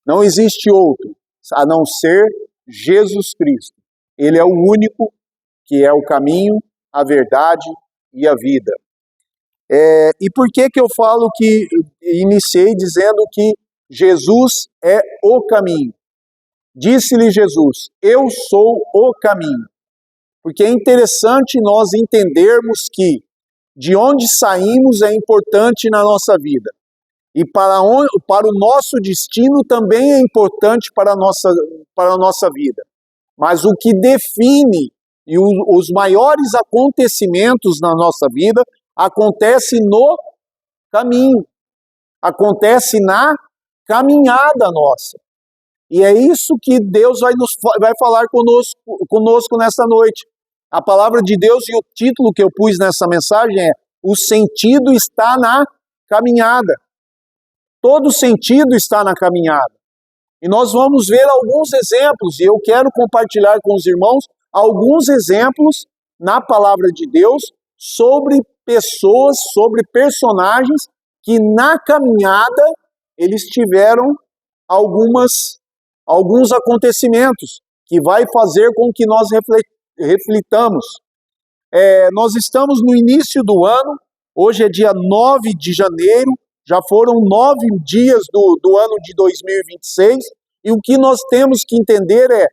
Não existe outro, a não ser Jesus Cristo. Ele é o único que é o caminho, a verdade e a vida. E por que eu falo que iniciei dizendo que Jesus é o caminho? Disse-lhe Jesus, eu sou o caminho. Porque é interessante nós entendermos que de onde saímos é importante na nossa vida. E para o nosso destino também é importante para a nossa vida. Mas o que define e os maiores acontecimentos na nossa vida acontece no caminho, acontece na caminhada nossa. E é isso que Deus vai falar conosco nessa noite. A palavra de Deus e o título que eu pus nessa mensagem é: o sentido está na caminhada. Todo sentido está na caminhada. E nós vamos ver alguns exemplos, e eu quero compartilhar com os irmãos alguns exemplos na palavra de Deus sobre pessoas, sobre personagens que na caminhada eles tiveram alguns acontecimentos que vai fazer com que nós reflitamos. Nós estamos no início do ano, hoje é dia 9 de janeiro, já foram 9 dias do ano de 2026, e o que nós temos que entender é,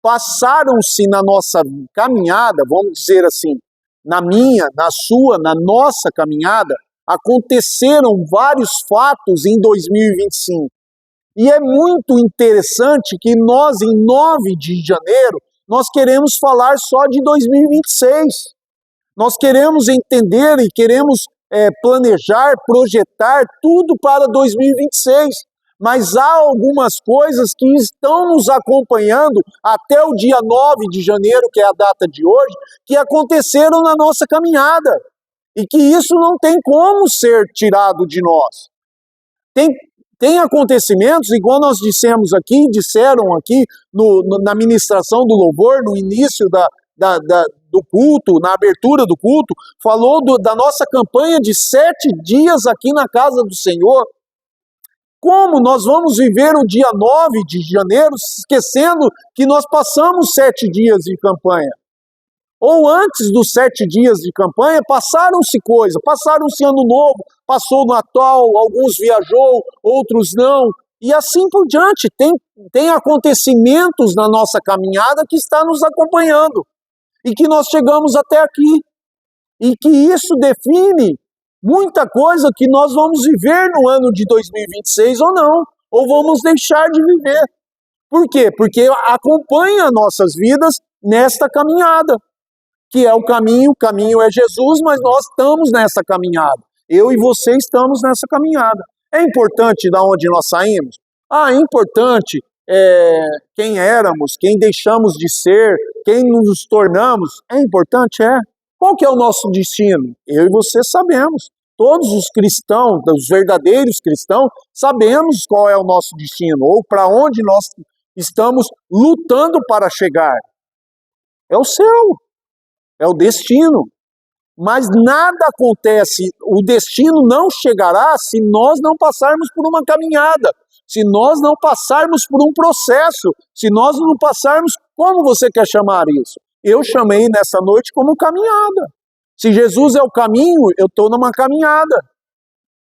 passaram-se na nossa caminhada, vamos dizer assim, na minha, na sua, na nossa caminhada, aconteceram vários fatos em 2025. E é muito interessante que nós, em 9 de janeiro, nós queremos falar só de 2026. Nós queremos entender e queremos planejar, projetar tudo para 2026. Mas há algumas coisas que estão nos acompanhando até o dia 9 de janeiro, que é a data de hoje, que aconteceram na nossa caminhada. E que isso não tem como ser tirado de nós. Tem acontecimentos, igual nós disseram aqui na ministração do louvor, no início do culto, na abertura do culto, falou da nossa campanha de 7 dias aqui na casa do Senhor. Como nós vamos viver o dia 9 de janeiro, esquecendo que nós passamos 7 dias de campanha? Ou antes dos 7 dias de campanha, passaram-se coisas, passaram-se ano novo, passou o Natal, alguns viajou, outros não, e assim por diante. Tem acontecimentos na nossa caminhada que está nos acompanhando, e que nós chegamos até aqui, e que isso define muita coisa que nós vamos viver no ano de 2026 ou não, ou vamos deixar de viver. Por quê? Porque acompanha nossas vidas nesta caminhada, que é o caminho é Jesus, mas nós estamos nessa caminhada. Eu e você estamos nessa caminhada. É importante de onde nós saímos? É importante quem éramos, quem deixamos de ser, quem nos tornamos. É importante, é. Qual que é o nosso destino? Eu e você sabemos. Todos os cristãos, os verdadeiros cristãos, sabemos qual é o nosso destino, ou para onde nós estamos lutando para chegar. É o céu, é o destino. Mas nada acontece, o destino não chegará se nós não passarmos por uma caminhada, se nós não passarmos por um processo, se nós não passarmos, como você quer chamar isso? Eu chamei nessa noite como caminhada. Se Jesus é o caminho, eu estou numa caminhada.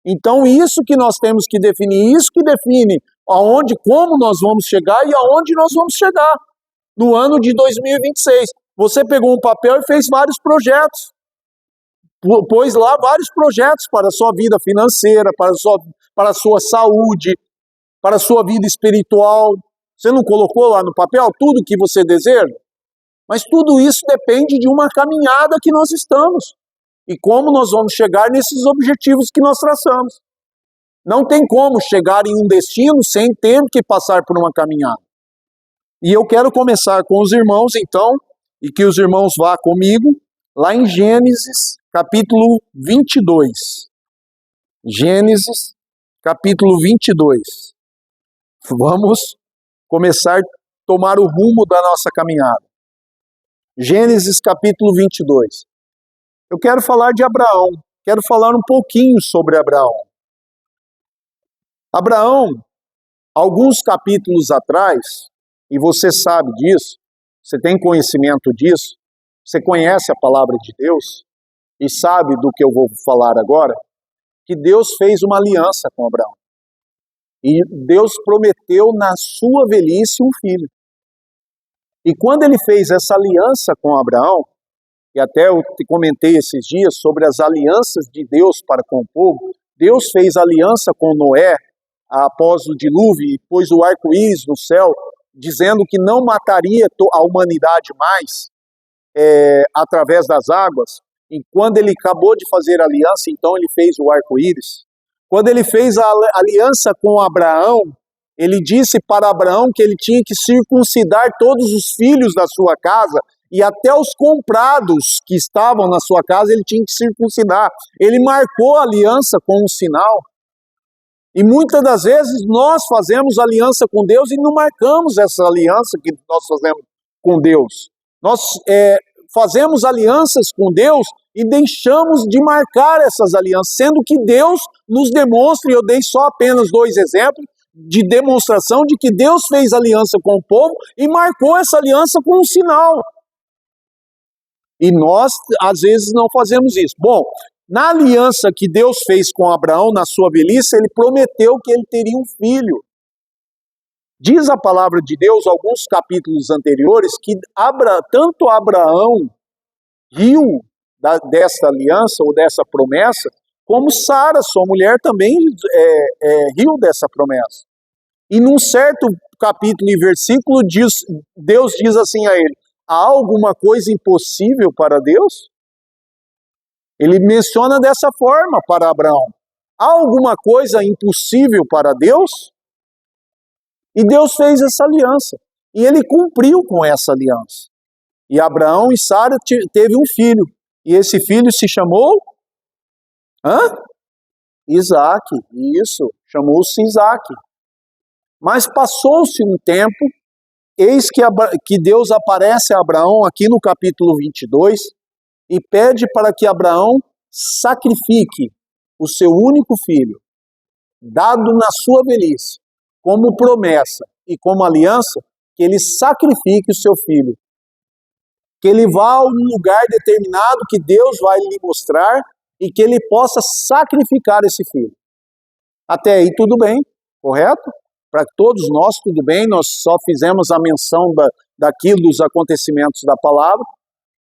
Então isso que nós temos que definir, isso que define como nós vamos chegar e aonde nós vamos chegar no ano de 2026. Você pegou um papel e fez vários projetos. Pôs lá vários projetos para a sua vida financeira, para a sua saúde, para a sua vida espiritual. Você não colocou lá no papel tudo o que você deseja? Mas tudo isso depende de uma caminhada que nós estamos. E como nós vamos chegar nesses objetivos que nós traçamos. Não tem como chegar em um destino sem ter que passar por uma caminhada. E eu quero começar com os irmãos, então, e que os irmãos vá comigo, lá em Gênesis, capítulo 22. Gênesis, capítulo 22. Vamos começar a tomar o rumo da nossa caminhada. Gênesis, capítulo 22. Eu quero falar de Abraão, quero falar um pouquinho sobre Abraão. Abraão, Alguns capítulos atrás, e você sabe disso, você tem conhecimento disso, você conhece a palavra de Deus e sabe do que eu vou falar agora, que Deus fez uma aliança com Abraão. E Deus prometeu na sua velhice um filho. E quando ele fez essa aliança com Abraão, e até eu te comentei esses dias sobre as alianças de Deus para com o povo, Deus fez aliança com Noé após o dilúvio e pôs o arco-íris no céu, dizendo que não mataria a humanidade mais através das águas. E quando ele acabou de fazer a aliança, então ele fez o arco-íris. Quando ele fez a aliança com Abraão, ele disse para Abraão que ele tinha que circuncidar todos os filhos da sua casa, e até os comprados que estavam na sua casa ele tinha que circuncidar. Ele marcou a aliança com um sinal. E muitas das vezes nós fazemos aliança com Deus e não marcamos essa aliança que nós fazemos com Deus. Nós fazemos alianças com Deus e deixamos de marcar essas alianças, sendo que Deus nos demonstra, e eu dei só apenas 2 exemplos, de demonstração de que Deus fez aliança com o povo e marcou essa aliança com um sinal. E nós, às vezes, não fazemos isso. Bom, na aliança que Deus fez com Abraão, na sua velhice, ele prometeu que ele teria um filho. Diz a palavra de Deus, alguns capítulos anteriores, que tanto Abraão riu dessa aliança ou dessa promessa, como Sara, sua mulher, também riu dessa promessa. E num certo capítulo e versículo, Deus diz assim a ele: há alguma coisa impossível para Deus? Ele menciona dessa forma para Abraão: há alguma coisa impossível para Deus? E Deus fez essa aliança. E ele cumpriu com essa aliança. E Abraão e Sara teve um filho. E esse filho se chamou? Isaac. Isso, chamou-se Isaac. Mas passou-se um tempo, eis que Deus aparece a Abraão aqui no capítulo 22 e pede para que Abraão sacrifique o seu único filho, dado na sua velhice, como promessa e como aliança, que ele sacrifique o seu filho. Que ele vá a um lugar determinado que Deus vai lhe mostrar e que ele possa sacrificar esse filho. Até aí tudo bem, correto? Para todos nós tudo bem, nós só fizemos a menção daquilo, dos acontecimentos da palavra,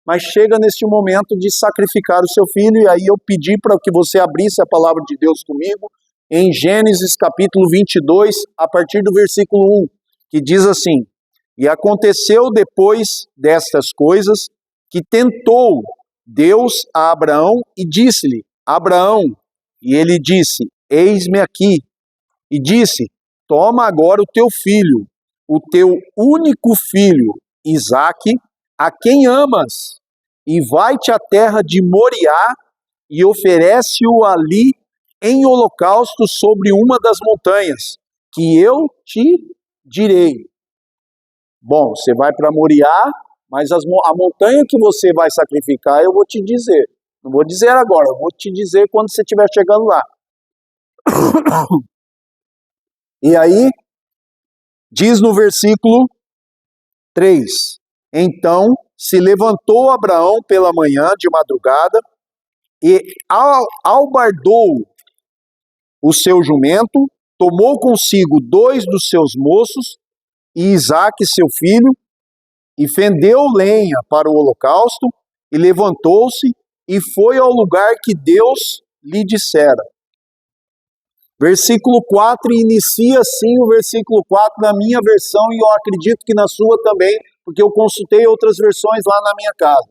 mas chega neste momento de sacrificar o seu filho, e aí eu pedi para que você abrisse a palavra de Deus comigo, em Gênesis capítulo 22, a partir do versículo 1, que diz assim: e aconteceu depois destas coisas, que tentou Deus a Abraão e disse-lhe: Abraão, e ele disse: eis-me aqui. E disse: toma agora o teu filho, o teu único filho, Isaque, a quem amas, e vai-te à terra de Moriá e oferece-o ali em holocausto sobre uma das montanhas, que eu te direi. Bom, você vai para Moriá, mas a montanha que você vai sacrificar eu vou te dizer. Não vou dizer agora, eu vou te dizer quando você estiver chegando lá. E aí, diz no versículo 3, então se levantou Abraão pela manhã de madrugada e albardou o seu jumento, tomou consigo 2 dos seus moços e Isaque seu filho, e fendeu lenha para o holocausto, e levantou-se e foi ao lugar que Deus lhe dissera. Versículo 4, inicia assim o versículo 4 na minha versão, e eu acredito que na sua também, porque eu consultei outras versões lá na minha casa.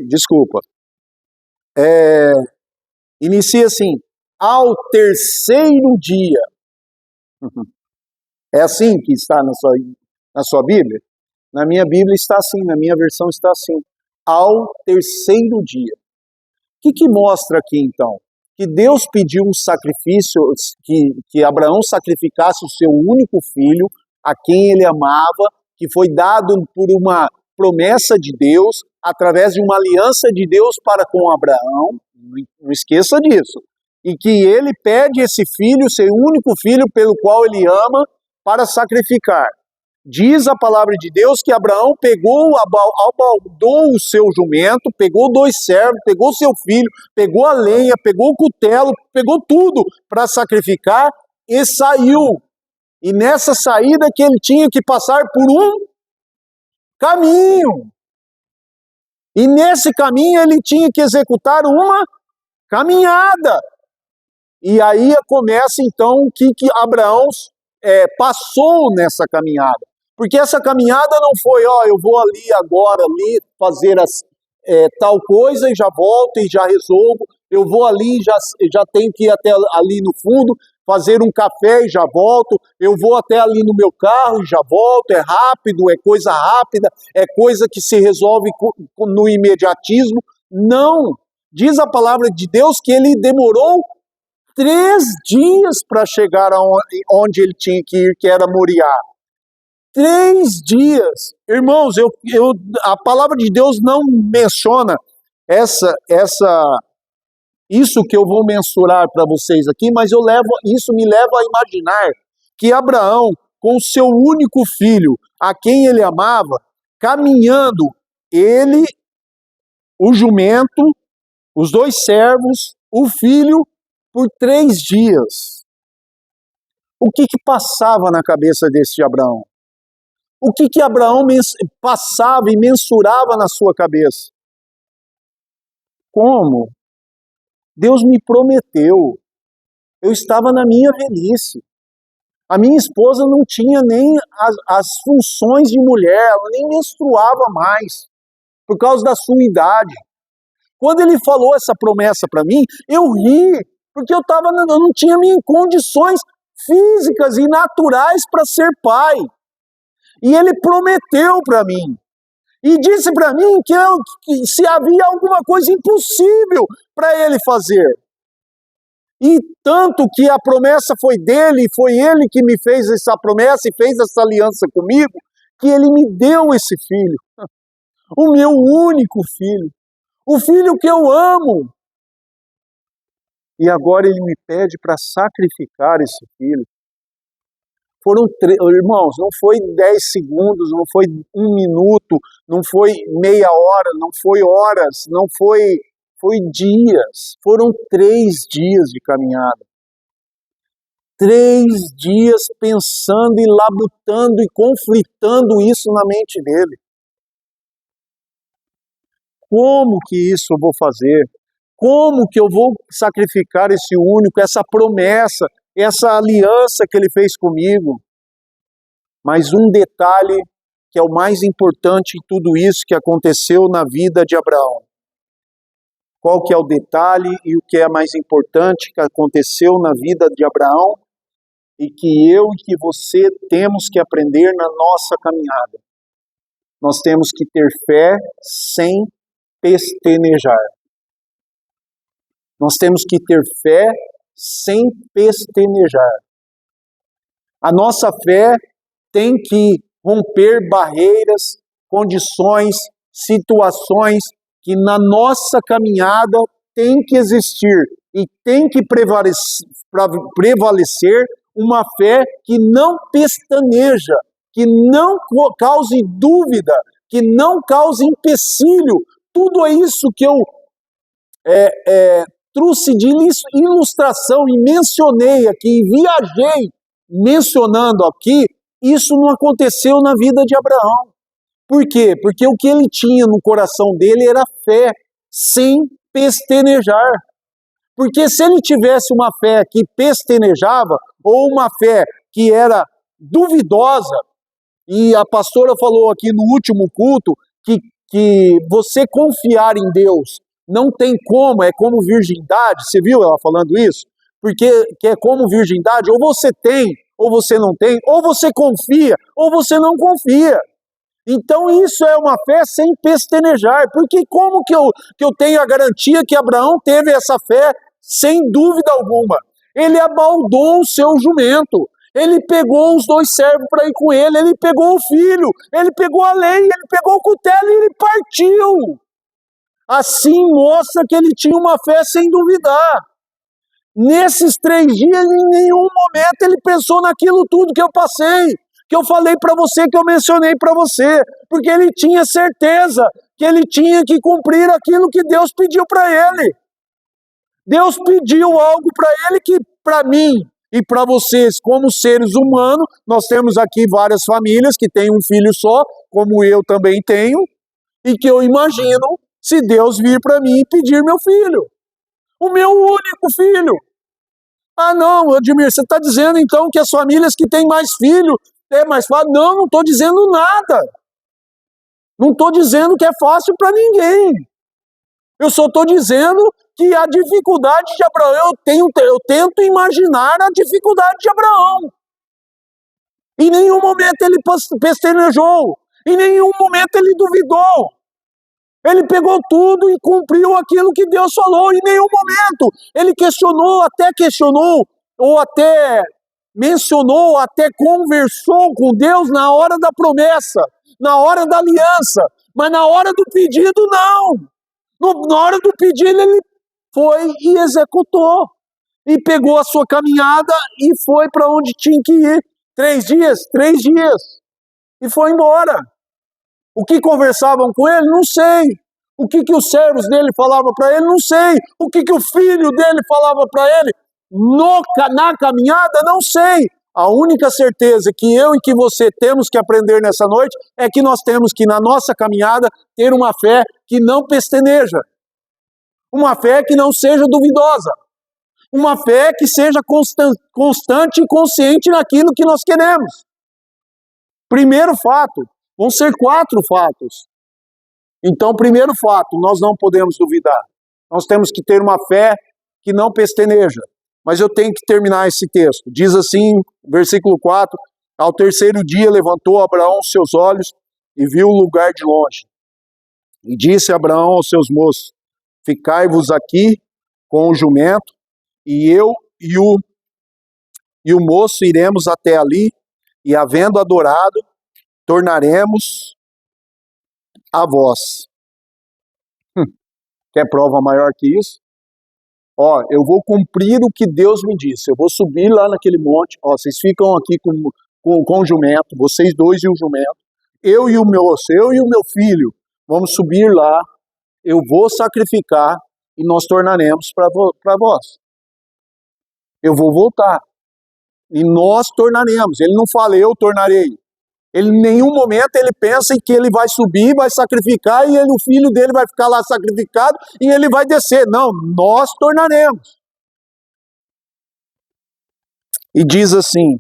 Desculpa. Inicia assim: ao terceiro dia. É assim que está na sua Bíblia? Na minha Bíblia está assim, na minha versão está assim: ao terceiro dia. O que mostra aqui então? Que Deus pediu um sacrifício, que Abraão sacrificasse o seu único filho, a quem ele amava, que foi dado por uma promessa de Deus, através de uma aliança de Deus para com Abraão. Não esqueça disso. e que ele pede esse filho, seu único filho, pelo qual ele ama, para sacrificar. Diz a palavra de Deus que Abraão abaldou o seu jumento, pegou 2 servos, pegou seu filho, pegou a lenha, pegou o cutelo, pegou tudo para sacrificar e saiu. E nessa saída que ele tinha que passar por um caminho. E nesse caminho ele tinha que executar uma caminhada. E aí começa então o que Abraão passou nessa caminhada. Porque essa caminhada não foi, eu vou ali agora, ali, fazer tal coisa e já volto e já resolvo. Eu vou ali e já tenho que ir até ali no fundo, fazer um café e já volto. Eu vou até ali no meu carro e já volto. É rápido, é coisa rápida, é coisa que se resolve no imediatismo. Não. Diz a palavra de Deus que ele demorou 3 dias para chegar onde ele tinha que ir, que era Moriá. 3 dias. Irmãos, a palavra de Deus não menciona isso que eu vou mensurar para vocês aqui, mas isso me leva a imaginar que Abraão, com seu único filho, a quem ele amava, caminhando, ele, o jumento, os 2 servos, o filho, por 3 dias. O que passava na cabeça desse Abraão? O que Abraão passava e mensurava na sua cabeça? Como? Deus me prometeu. Eu estava na minha velhice. A minha esposa não tinha nem as funções de mulher, ela nem menstruava mais, por causa da sua idade. Quando ele falou essa promessa para mim, eu ri, porque eu não tinha nem condições físicas e naturais para ser pai. E ele prometeu para mim. E disse para mim que se havia alguma coisa impossível para ele fazer. E tanto que a promessa foi dele, foi ele que me fez essa promessa e fez essa aliança comigo, que ele me deu esse filho. O meu único filho. O filho que eu amo. E agora ele me pede para sacrificar esse filho. Irmãos, não foi 10 segundos, não foi 1 minuto, não foi meia hora, não foi horas, não foi dias. Foram 3 dias de caminhada. 3 dias pensando e labutando e conflitando isso na mente dele. Como que isso eu vou fazer? Como que eu vou sacrificar esse único, essa promessa, essa aliança que ele fez comigo? Mas um detalhe que é o mais importante em tudo isso que aconteceu na vida de Abraão. Qual que é o detalhe e o que é mais importante que aconteceu na vida de Abraão e que eu e que você temos que aprender na nossa caminhada? Nós temos que ter fé sem pestanejar. Nós temos que ter fé sem pestanejar. A nossa fé tem que romper barreiras, condições, situações que na nossa caminhada tem que existir e tem que prevalecer uma fé que não pestaneja, que não cause dúvida, que não cause empecilho. Tudo isso que eu trouxe de ilustração e mencionei aqui, e viajei mencionando aqui, isso não aconteceu na vida de Abraão. Por quê? Porque o que ele tinha no coração dele era fé, sem pestanejar. Porque se ele tivesse uma fé que pestanejava, ou uma fé que era duvidosa, e a pastora falou aqui no último culto, que você confiar em Deus não tem como, é como virgindade, você viu ela falando isso? Porque que é como virgindade, ou você tem, ou você não tem, ou você confia, ou você não confia. Então isso é uma fé sem pestanejar, porque como que eu tenho a garantia que Abraão teve essa fé sem dúvida alguma? Ele abaldou o seu jumento, ele pegou os 2 servos para ir com ele pegou o filho, ele pegou a lenha, ele pegou o cutelo e ele partiu. Assim mostra que ele tinha uma fé sem duvidar. Nesses 3 dias, em nenhum momento ele pensou naquilo tudo que eu passei, que eu falei para você, que eu mencionei para você, porque ele tinha certeza que ele tinha que cumprir aquilo que Deus pediu para ele. Deus pediu algo para ele que, para mim e para vocês, como seres humanos, nós temos aqui várias famílias que têm um filho só, como eu também tenho, e que eu imagino se Deus vir para mim e pedir meu filho, o meu único filho. Ah, não, Ademir, você está dizendo então que as famílias que têm mais filho é mais fácil? Não, não estou dizendo nada. Não estou dizendo que é fácil para ninguém. Eu só estou dizendo que a dificuldade de Abraão, eu tento imaginar a dificuldade de Abraão. Em nenhum momento ele pestanejou, em nenhum momento ele duvidou. Ele pegou tudo e cumpriu aquilo que Deus falou. Em nenhum momento ele questionou, ou até mencionou, até conversou com Deus na hora da promessa, na hora da aliança, mas na hora do pedido não. Na hora do pedido ele foi e executou, e pegou a sua caminhada e foi para onde tinha que ir. 3 dias, e foi embora. O que conversavam com ele? Não sei. O que os servos dele falavam para ele? Não sei. O que o filho dele falava para ele? Na caminhada? Não sei. A única certeza que eu e que você temos que aprender nessa noite é que nós temos que, na nossa caminhada, ter uma fé que não pestaneja. Uma fé que não seja duvidosa. Uma fé que seja constante e consciente naquilo que nós queremos. Primeiro fato, vão ser 4 fatos. Então, primeiro fato, nós não podemos duvidar. Nós temos que ter uma fé que não pestaneja. Mas eu tenho que terminar esse texto. Diz assim, versículo 4, ao 3º dia levantou Abraão seus olhos e viu o lugar de longe. E disse Abraão aos seus moços, ficai-vos aqui com o jumento, e eu e o moço iremos até ali, e havendo adorado, tornaremos a vós. Quer prova maior que isso? Ó, eu vou cumprir o que Deus me disse, eu vou subir lá naquele monte, ó, vocês ficam aqui com o jumento, vocês 2 e o jumento, eu e o meu filho, vamos subir lá, eu vou sacrificar e nós tornaremos para vós. Eu vou voltar e nós tornaremos. Ele não fala eu tornarei. Ele, em nenhum momento ele pensa em que ele vai subir, vai sacrificar e o filho dele vai ficar lá sacrificado e ele vai descer. Não, nós tornaremos. E diz assim,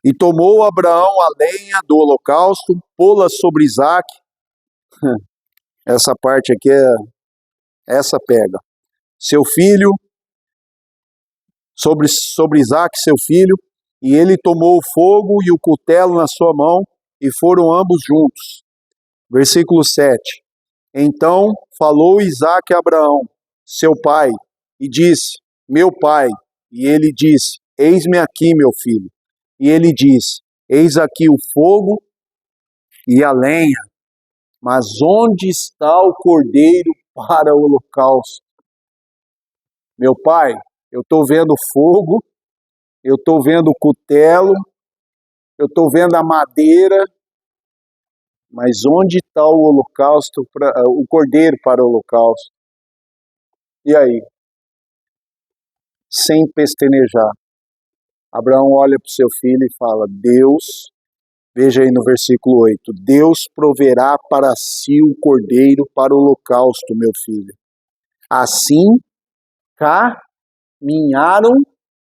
e tomou Abraão a lenha do holocausto, pô-la sobre Isaque. Essa parte aqui essa pega. Seu filho, sobre Isaque, seu filho, e ele tomou o fogo e o cutelo na sua mão, e foram ambos juntos. Versículo 7. Então falou Isaque a Abraão, seu pai, e disse, meu pai. E ele disse, eis-me aqui, meu filho. E ele disse, eis aqui o fogo e a lenha, mas onde está o cordeiro para o holocausto? Meu pai, eu estou vendo fogo, eu estou vendo o cutelo, eu estou vendo a madeira, mas onde está o holocausto, o cordeiro para o holocausto? E aí? Sem pestanejar, Abraão olha para o seu filho e fala, Deus, veja aí no versículo 8, Deus proverá para si o cordeiro para o holocausto, meu filho. Assim, caminharam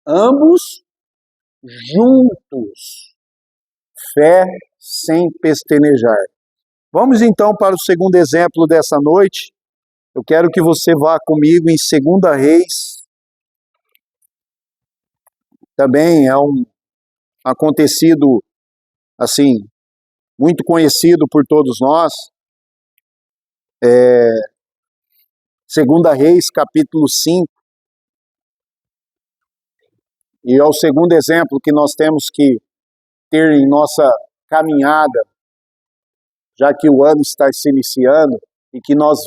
ambos juntos. Fé sem pestanejar. Vamos então para o segundo exemplo dessa noite. Eu quero que você vá comigo em 2 Reis. Também é um acontecido, assim, muito conhecido por todos nós. 2 Reis, capítulo 5. E é o segundo exemplo que nós temos que ter em nossa caminhada, já que o ano está se iniciando, e que nós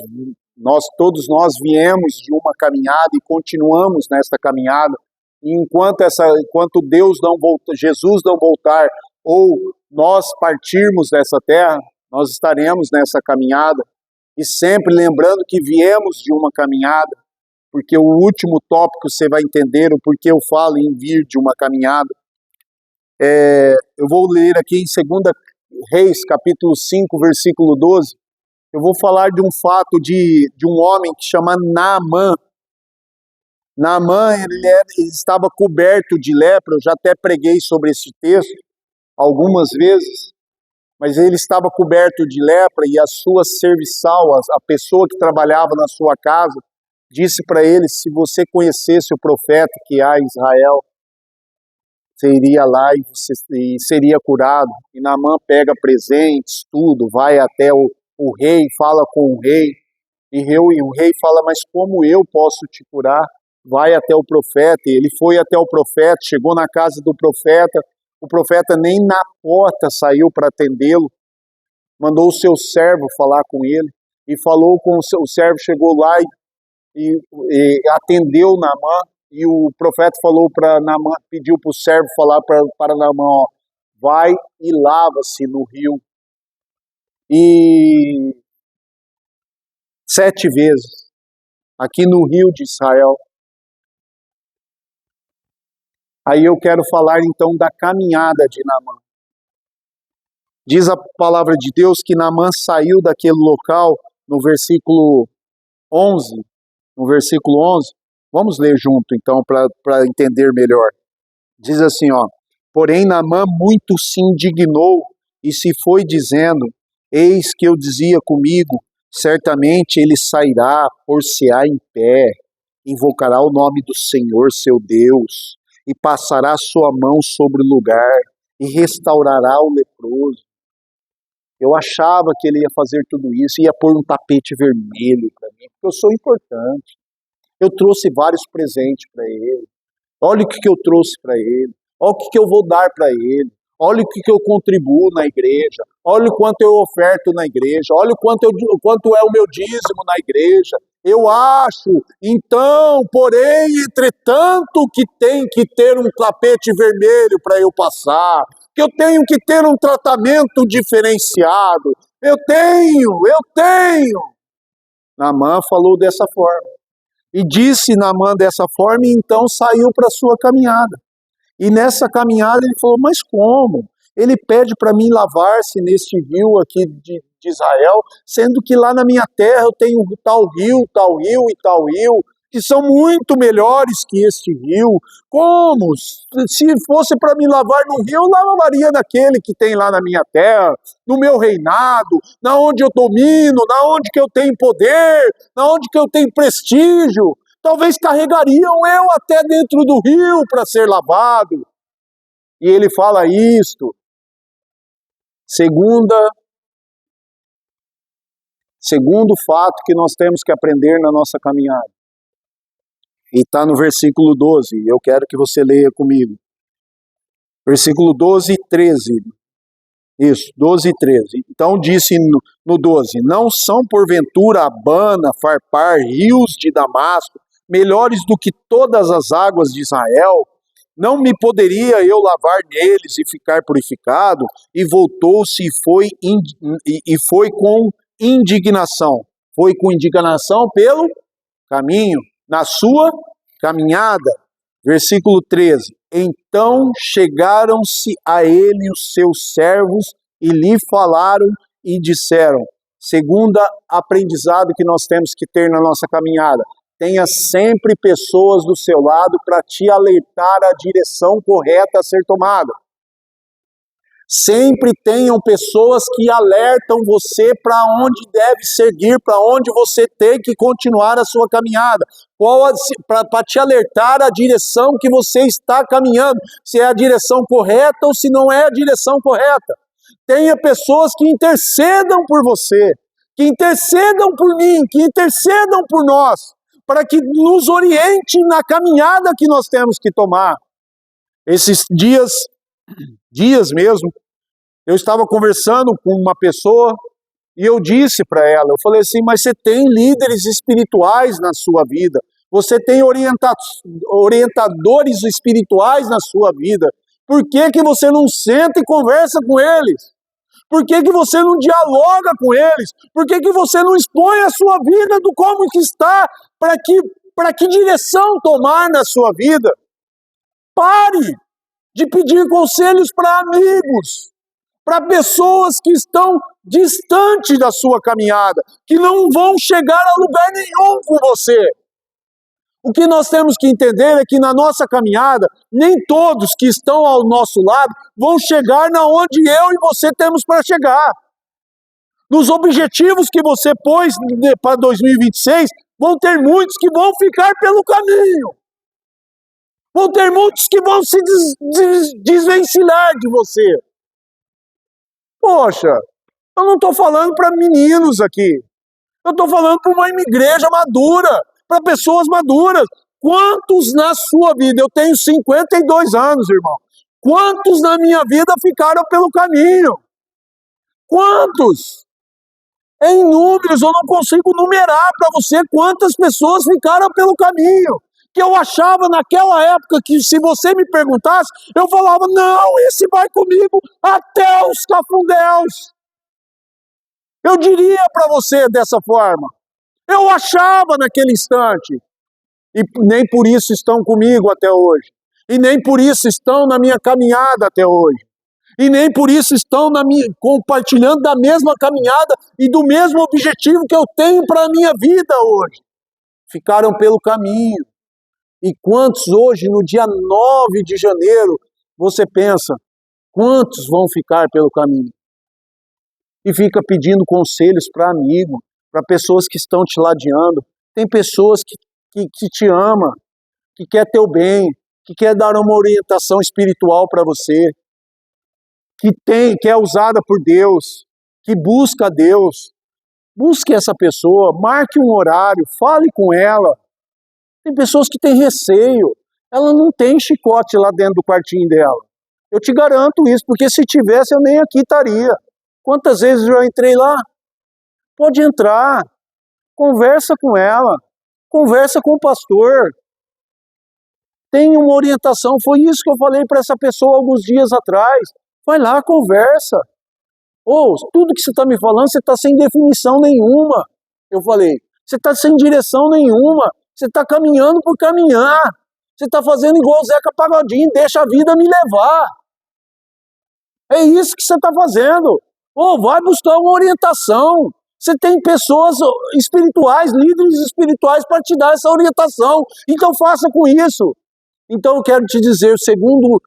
todos nós viemos de uma caminhada e continuamos nesta caminhada. E enquanto Deus não voltar, Jesus não voltar, ou nós partirmos dessa terra, nós estaremos nessa caminhada. E sempre lembrando que viemos de uma caminhada, porque o último tópico você vai entender o porquê eu falo em vir de uma caminhada. Eu vou ler aqui em 2 Reis, capítulo 5, versículo 12. Eu vou falar de um fato de um homem que chama Naamã. Naamã, ele estava coberto de lepra. Eu já até preguei sobre esse texto algumas vezes, mas ele estava coberto de lepra e a sua serviçal, a pessoa que trabalhava na sua casa, disse para ele: se você conhecesse o profeta que há em Israel, você iria lá e seria curado. E Naamã pega presentes, tudo, vai até o rei, fala com o rei, e o rei fala: mas como eu posso te curar? Vai até o profeta. E ele foi até o profeta, chegou na casa do profeta, o profeta nem na porta saiu para atendê-lo, mandou o seu servo falar com ele, e falou com o servo, chegou lá e atendeu Naamã. E o profeta falou para Naamã, pediu para o servo falar para Naamã: ó, vai e lava-se no rio. E 7 vezes, aqui no rio de Israel. Aí eu quero falar então da caminhada de Naamã. Diz a palavra de Deus que Naamã saiu daquele local no versículo 11. No versículo 11, vamos ler junto então para entender melhor. Diz assim, ó: porém Naamã muito se indignou e se foi dizendo: eis que eu dizia comigo, certamente ele sairá, por-se-á em pé, invocará o nome do Senhor seu Deus, e passará sua mão sobre o lugar, e restaurará o leproso. Eu achava que ele ia fazer tudo isso, ia pôr um tapete vermelho para mim, porque eu sou importante. Eu trouxe vários presentes para ele. Olha o que eu trouxe para ele. Olha o que eu vou dar para ele. Olha o que eu contribuo na igreja. Olha o quanto eu oferto na igreja. Olha o quanto é o meu dízimo na igreja. Eu acho, então, porém, entretanto, que tem que ter um tapete vermelho para eu passar, que eu tenho que ter um tratamento diferenciado. Eu tenho. Naamã falou dessa forma. E disse Naamã dessa forma, e então saiu para a sua caminhada. E nessa caminhada ele falou: mas como? Ele pede para mim lavar-se neste rio aqui de Israel, sendo que lá na minha terra eu tenho tal rio e tal rio, que são muito melhores que este rio. Como? Se fosse para me lavar no rio, eu lavaria naquele que tem lá na minha terra, no meu reinado, na onde eu domino, na onde que eu tenho poder, na onde que eu tenho prestígio. Talvez carregariam eu até dentro do rio para ser lavado. E ele fala isto. Segundo fato que nós temos que aprender na nossa caminhada. E está no versículo 12, eu quero que você leia comigo. Versículo 12 e 13. Isso, 12 e 13. Então disse no 12: não são porventura Abana, Farpar, rios de Damasco, melhores do que todas as águas de Israel? Não me poderia eu lavar neles e ficar purificado? E voltou-se e foi com indignação. Foi com indignação pelo caminho, na sua caminhada. Versículo 13. Então chegaram-se a ele os seus servos e lhe falaram e disseram. Segundo aprendizado que nós temos que ter na nossa caminhada: tenha sempre pessoas do seu lado para te alertar a direção correta a ser tomada. Sempre tenham pessoas que alertam você para onde deve seguir, para onde você tem que continuar a sua caminhada, para te alertar a direção que você está caminhando, se é a direção correta ou se não é a direção correta. Tenha pessoas que intercedam por você, que intercedam por mim, que intercedam por nós, para que nos oriente na caminhada que nós temos que tomar. Esses dias mesmo, eu estava conversando com uma pessoa E eu disse para ela, eu falei assim, mas você tem líderes espirituais na sua vida, você tem orientadores espirituais na sua vida, por que que você não senta e conversa com eles? Por que que você não dialoga com eles? Por que que você não expõe a sua vida do como que está, para que direção tomar na sua vida? Pare de pedir conselhos para amigos, para pessoas que estão distantes da sua caminhada, que não vão chegar a lugar nenhum com você. O que nós temos que entender é que na nossa caminhada, nem todos que estão ao nosso lado vão chegar na onde eu e você temos para chegar. Nos objetivos que você pôs para 2026, vão ter muitos que vão ficar pelo caminho. Vão ter muitos que vão se desvencilhar de você. Poxa, eu não estou falando para meninos aqui. Eu estou falando para uma igreja madura, para pessoas maduras. Quantos na sua vida, eu tenho 52 anos, irmão, quantos na minha vida ficaram pelo caminho? Quantos? Em números, eu não consigo numerar para você quantas pessoas ficaram pelo caminho. Que eu achava naquela época que se você me perguntasse, eu falava, não, esse vai comigo até os cafundéus. Eu diria para você dessa forma. Eu achava naquele instante. E nem por isso estão comigo até hoje. E nem por isso estão na minha caminhada até hoje. E nem por isso estão compartilhando da mesma caminhada e do mesmo objetivo que eu tenho para a minha vida hoje. Ficaram pelo caminho. E quantos hoje, no dia 9 de janeiro, você pensa, quantos vão ficar pelo caminho? E fica pedindo conselhos para amigos, para pessoas que estão te ladeando. Tem pessoas que te amam, que quer teu bem, que quer dar uma orientação espiritual para você, que é usada por Deus, que busca Deus. Busque essa pessoa, marque um horário, fale com ela. Tem pessoas que têm receio, ela não tem chicote lá dentro do quartinho dela. Eu te garanto isso, porque se tivesse eu nem aqui estaria. Quantas vezes eu já entrei lá? Pode entrar, conversa com ela, conversa com o pastor. Tem uma orientação, foi isso que eu falei para essa pessoa alguns dias atrás. Vai lá, conversa. Tudo que você está me falando, você está sem definição nenhuma. Eu falei, você está sem direção nenhuma. Você está caminhando por caminhar. Você está fazendo igual o Zeca Pagodinho, deixa a vida me levar. É isso que você está fazendo. Vai buscar uma orientação. Você tem pessoas espirituais, líderes espirituais para te dar essa orientação. Então faça com isso. Então eu quero te dizer, segundo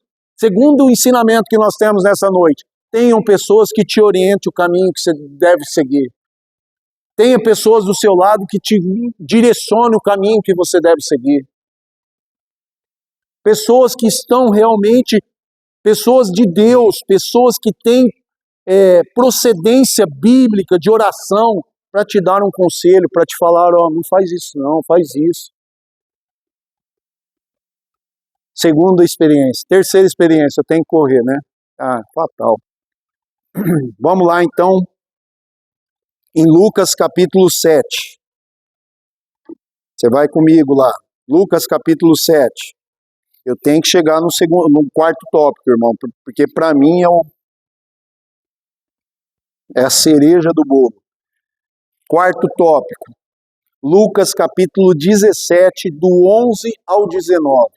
o ensinamento que nós temos nessa noite, tenham pessoas que te orientem o caminho que você deve seguir. Tenha pessoas do seu lado que te direcionem o caminho que você deve seguir. Pessoas que estão realmente, pessoas de Deus, pessoas que têm procedência bíblica de oração para te dar um conselho, para te falar, não faz isso não, faz isso. Segunda experiência. Terceira experiência, eu tenho que correr, né? Fatal. Vamos lá então, em Lucas capítulo 7. Você vai comigo lá. Lucas capítulo 7. Eu tenho que chegar no quarto tópico, irmão, porque para mim é a cereja do bolo. Quarto tópico. Lucas capítulo 17, do 11 ao 19.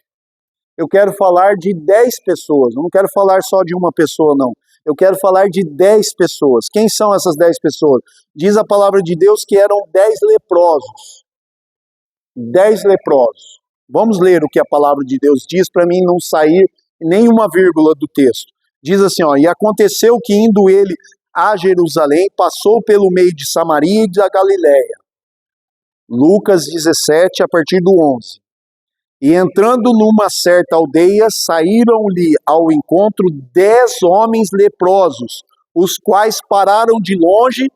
Eu quero falar de 10 pessoas, eu não quero falar só de uma pessoa, não. Eu quero falar de 10 pessoas. Quem são essas 10 pessoas? Diz a palavra de Deus que eram 10 leprosos. 10 leprosos. Vamos ler o que a palavra de Deus diz para mim não sair nenhuma vírgula do texto. Diz assim, e aconteceu que indo ele a Jerusalém, passou pelo meio de Samaria e da Galiléia. Lucas 17, a partir do 11. E entrando numa certa aldeia, saíram-lhe ao encontro 10 homens leprosos, os quais pararam de longe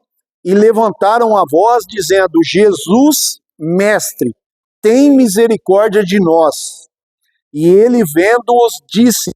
e levantaram a voz, dizendo, Jesus, mestre, tem misericórdia de nós. E ele, vendo-os, disse,